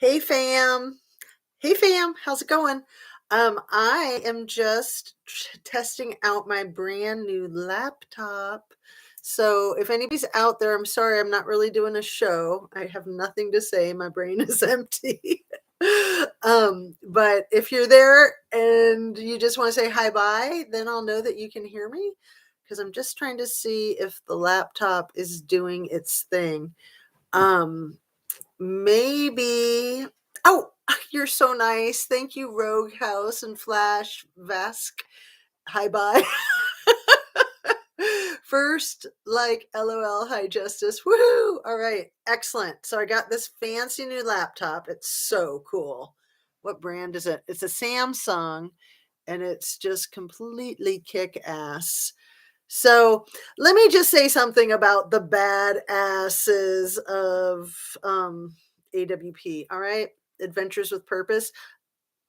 Hey fam. Hey fam, how's it going? I am just testing out my brand new laptop. So if anybody's out there, I'm sorry, I'm not really doing a show. I have nothing to say. My brain is empty. But if you're there and you just want to say hi bye, then I'll know that you can hear me because I'm just trying to see if the laptop is doing its thing. Um, Maybe. Oh, you're so nice. Thank you, Rogue House and Flash Vask. Hi, bye. First, like, LOL, hi, Justice. Woohoo! All right, excellent. So I got this fancy new laptop. It's so cool. What brand is it? It's a Samsung, and it's just completely kick ass. So let me just say something about the badasses of AWP. All right. Adventures with Purpose.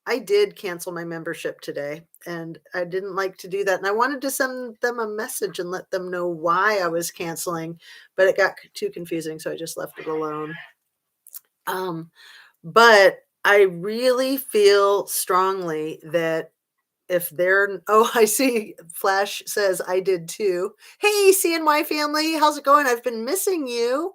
I did cancel my membership today and I didn't like to do that. And I wanted to send them a message and let them know why I was canceling, but it got too confusing. So I just left it alone. Um, but I really feel strongly that if they're I see Flash says I did too. Hey, CNY family, how's it going? I've been missing you.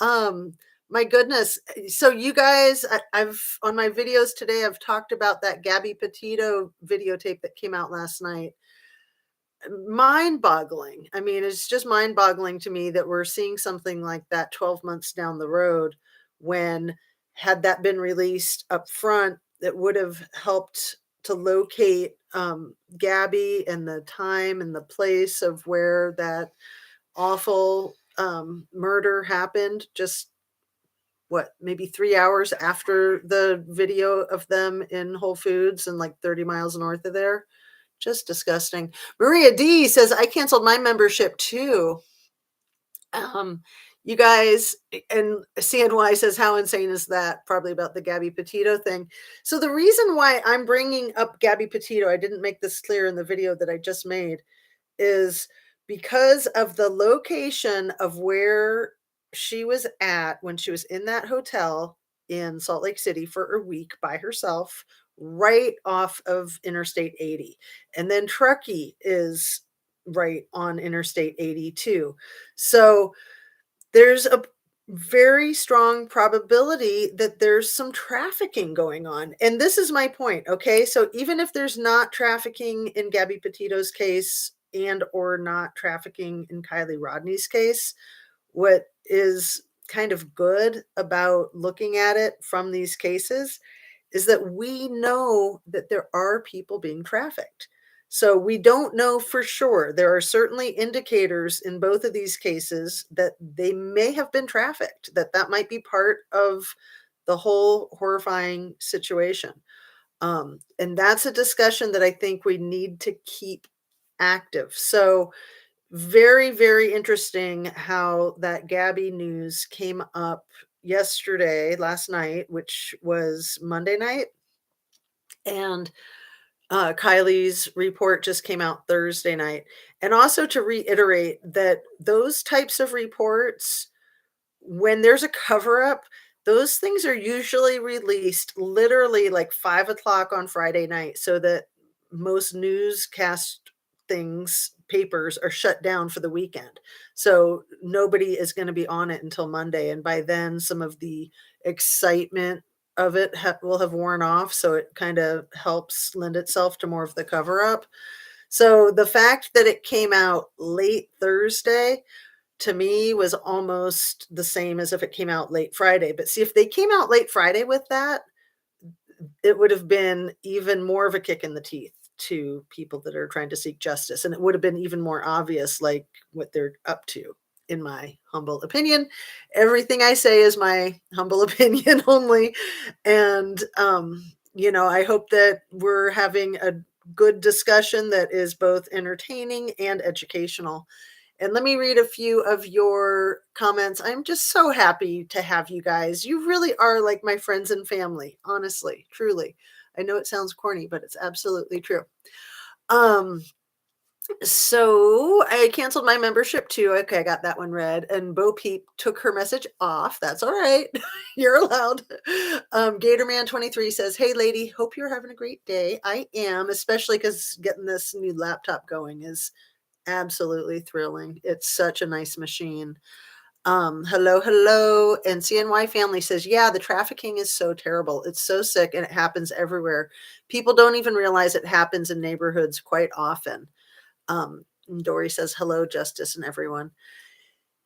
Um, my goodness. So you guys, I've on my videos today, I've talked about that Gabby Petito videotape that came out last night. Mind boggling. I mean, it's just mind boggling to me that we're seeing something like that 12 months down the road when had that been released up front, it would have helped to locate Gabby and the time and the place of where that awful murder happened. Just what, maybe 3 hours after the video of them in Whole Foods and like 30 miles north of there. Just disgusting. Maria D says, I canceled my membership too. Um, you guys, and CNY says, how insane is that? Probably about the Gabby Petito thing. So the reason why I'm bringing up Gabby Petito, I didn't make this clear in the video that I just made, is because of the location of where she was at when she was in that hotel in Salt Lake City for a week by herself, right off of Interstate 80. And then Truckee is right on Interstate 82. So there's a very strong probability that there's some trafficking going on. And this is my point. Okay. So even if there's not trafficking in Gabby Petito's case and or not trafficking in Kiely Rodney's case, what is kind of good about looking at it from these cases is that we know that there are people being trafficked. So we don't know for sure. There are certainly indicators in both of these cases that they may have been trafficked, that might be part of the whole horrifying situation. And that's a discussion that I think we need to keep active. So very, very interesting how that Gabby news came up yesterday, last night, which was Monday night. And Kiely's report just came out Thursday night. And also to reiterate that those types of reports, when there's a cover up, those things are usually released literally like 5 o'clock on Friday night so that most newscast things, papers are shut down for the weekend. So nobody is going to be on it until Monday. And by then, some of the excitement of it will have worn off. So it kind of helps lend itself to more of the cover up. So the fact that it came out late Thursday to me was almost the same as if it came out late Friday. But see, if they came out late Friday with that, it would have been even more of a kick in the teeth to people that are trying to seek justice. And it would have been even more obvious, like what they're up to, in my humble opinion. Everything I say is my humble opinion only. And, I hope that we're having a good discussion that is both entertaining and educational. And let me read a few of your comments. I'm just so happy to have you guys. You really are like my friends and family, honestly, truly. I know it sounds corny, but it's absolutely true. Um, So I canceled my membership too. Okay, I got that one read. And Bo Peep took her message off. That's all right. You're allowed. Gatorman23 says, "Hey lady, hope you're having a great day." I am, especially because getting this new laptop going is absolutely thrilling. It's such a nice machine. Hello, hello. And CNY family says, "Yeah, the trafficking is so terrible. It's so sick and it happens everywhere. People don't even realize it happens in neighborhoods quite often." And Dory says, "Hello, Justice and everyone."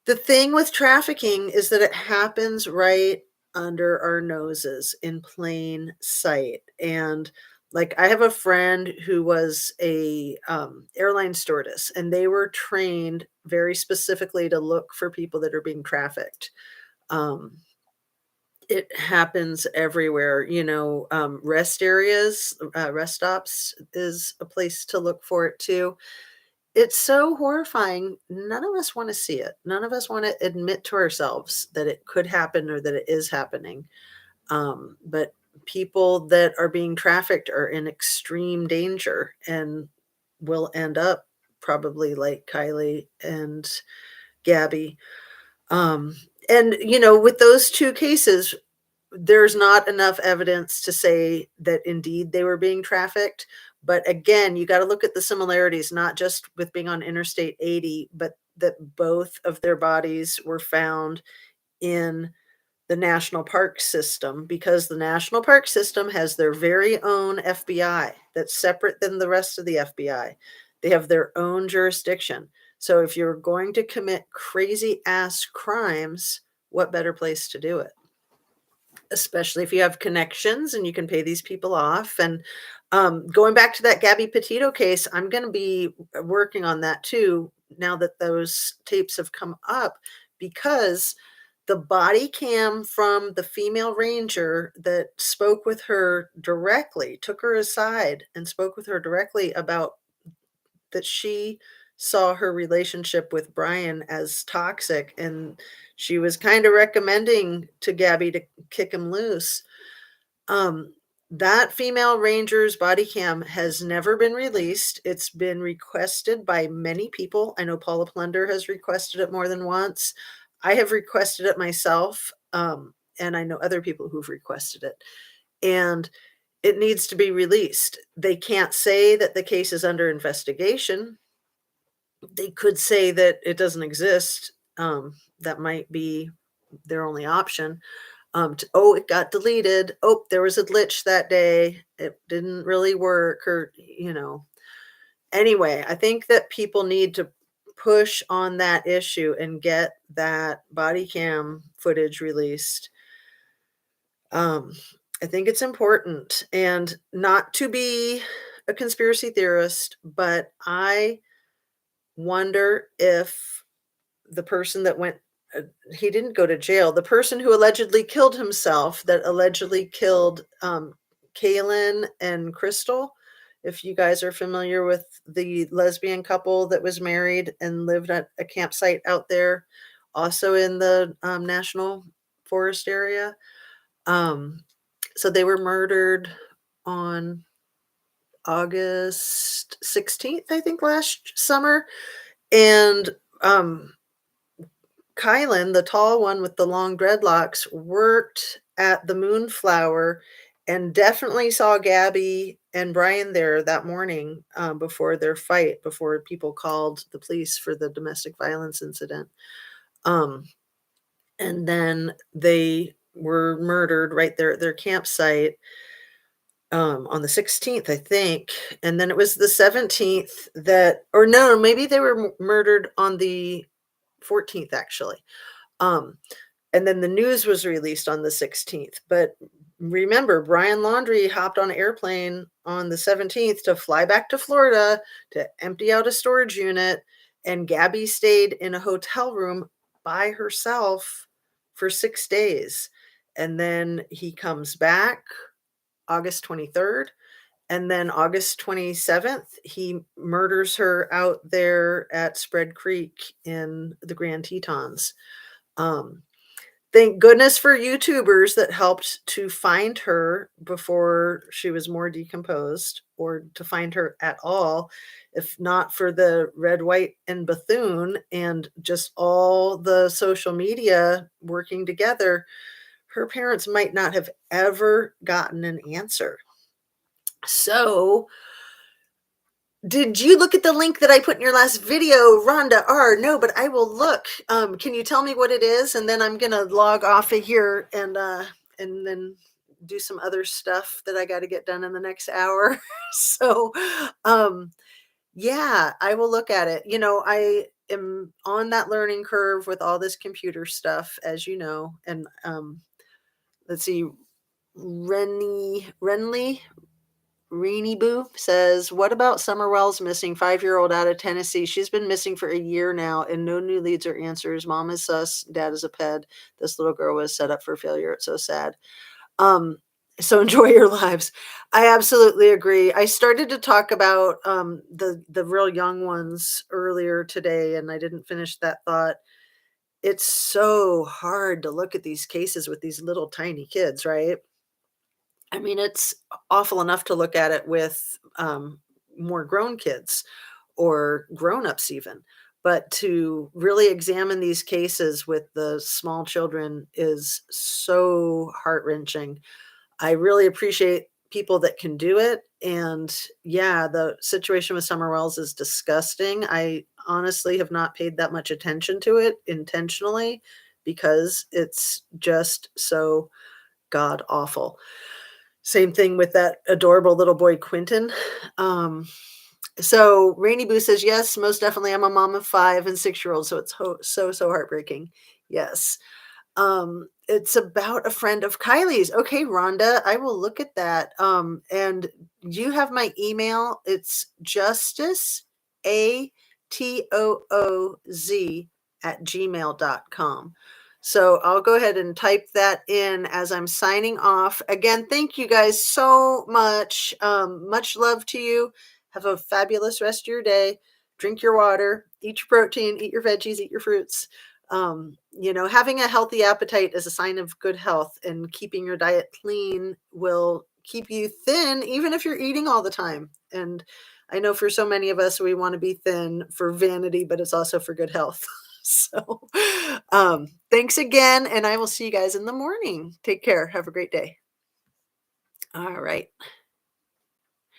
The thing with trafficking is that it happens right under our noses in plain sight. And like I have a friend who was a airline stewardess, and they were trained very specifically to look for people that are being trafficked. Um, it happens everywhere, rest areas, rest stops is a place to look for it too. It's so horrifying. None of us wanna see it. None of us wanna admit to ourselves that it could happen or that it is happening. But people that are being trafficked are in extreme danger and will end up probably like Kylie and Gabby. Um, and with those 2 cases, there's not enough evidence to say that indeed they were being trafficked. But again, you got to look at the similarities, not just with being on Interstate 80, but that both of their bodies were found in the national park system, because the national park system has their very own FBI that's separate than the rest of the FBI. They have their own jurisdiction. So if you're going to commit crazy ass crimes, what better place to do it? Especially if you have connections and you can pay these people off. And going back to that Gabby Petito case, I'm going to be working on that too now that those tapes have come up, because the body cam from the female ranger that spoke with her directly, took her aside and spoke with her directly about that she saw her relationship with Brian as toxic, and she was kind of recommending to Gabby to kick him loose. Um, that female ranger's body cam has never been released. It's been requested by many people. I know Paula Plunder has requested it more than once. I have requested it myself, and I know other people who've requested it. And it needs to be released. They can't say that the case is under investigation. They could say that it doesn't exist. That might be their only option. Oh, it got deleted. Oh, there was a glitch that day. It didn't really work, or. Anyway, I think that people need to push on that issue and get that body cam footage released. Um, I think it's important, and not to be a conspiracy theorist, but I wonder if the person that went uh, he didn't go to jail. The person who allegedly killed himself, that allegedly killed, Kaylin and Crystal, if you guys are familiar with the lesbian couple that was married and lived at a campsite out there, also in the, national forest area. Um, so they were murdered on August 16th, I think, last summer, and, um Kylan, the tall one with the long dreadlocks, worked at the Moonflower and definitely saw Gabby and Brian there that morning, before their fight, before people called the police for the domestic violence incident. Um, and then they were murdered right there at their campsite, on the 16th, I think. And then it was the 17th that, or no, maybe they were murdered on the 14th, actually. Um, and then the news was released on the 16th. But remember, Brian Laundrie hopped on an airplane on the 17th to fly back to Florida to empty out a storage unit, and Gabby stayed in a hotel room by herself for 6 days. And then he comes back August 23rd. And then August 27th, he murders her out there at Spread Creek in the Grand Tetons. Um, Thank goodness for YouTubers that helped to find her before she was more decomposed or to find her at all. If not for the Red, White, and Bethune and just all the social media working together, her parents might not have ever gotten an answer. So, did you look at the link that I put in your last video, Rhonda R? No, but I will look. Can you tell me what it is? And then I'm gonna log off of here and then do some other stuff that I got to get done in the next hour. So, um, yeah, I will look at it. I am on that learning curve with all this computer stuff, as you know, and let's see, Renly Reenie Boo says, "What about Summer Wells missing 5-year-old out of Tennessee? She's been missing for a year now and no new leads or answers. Mom is sus, dad is a ped. This little girl was set up for failure. It's so sad." Um, so enjoy your lives. I absolutely agree. I started to talk about the real young ones earlier today, and I didn't finish that thought. It's so hard to look at these cases with these little tiny kids, right? I mean, it's awful enough to look at it with more grown kids or grown-ups even, but to really examine these cases with the small children is so heart-wrenching. I really appreciate people that can do it, and yeah, the situation with Summer Wells is disgusting. I honestly have not paid that much attention to it intentionally because it's just so god awful. Same thing with that adorable little boy, Quentin. Um, so Rainy Boo says, yes, most definitely. I'm a mom of 5 and 6-year-olds, so it's so heartbreaking. Yes. It's about a friend of Kylie's. Okay, Rhonda, I will look at that. And you have my email. It's justice, ATOOZ @gmail.com. So I'll go ahead and type that in as I'm signing off. Again, thank you guys so much. Much love to you. Have a fabulous rest of your day. Drink your water, eat your protein, eat your veggies, eat your fruits. Having a healthy appetite is a sign of good health, and keeping your diet clean will keep you thin, even if you're eating all the time. And I know for so many of us, we want to be thin for vanity, but it's also for good health. So, thanks again, and I will see you guys in the morning. Take care. Have a great day. All right.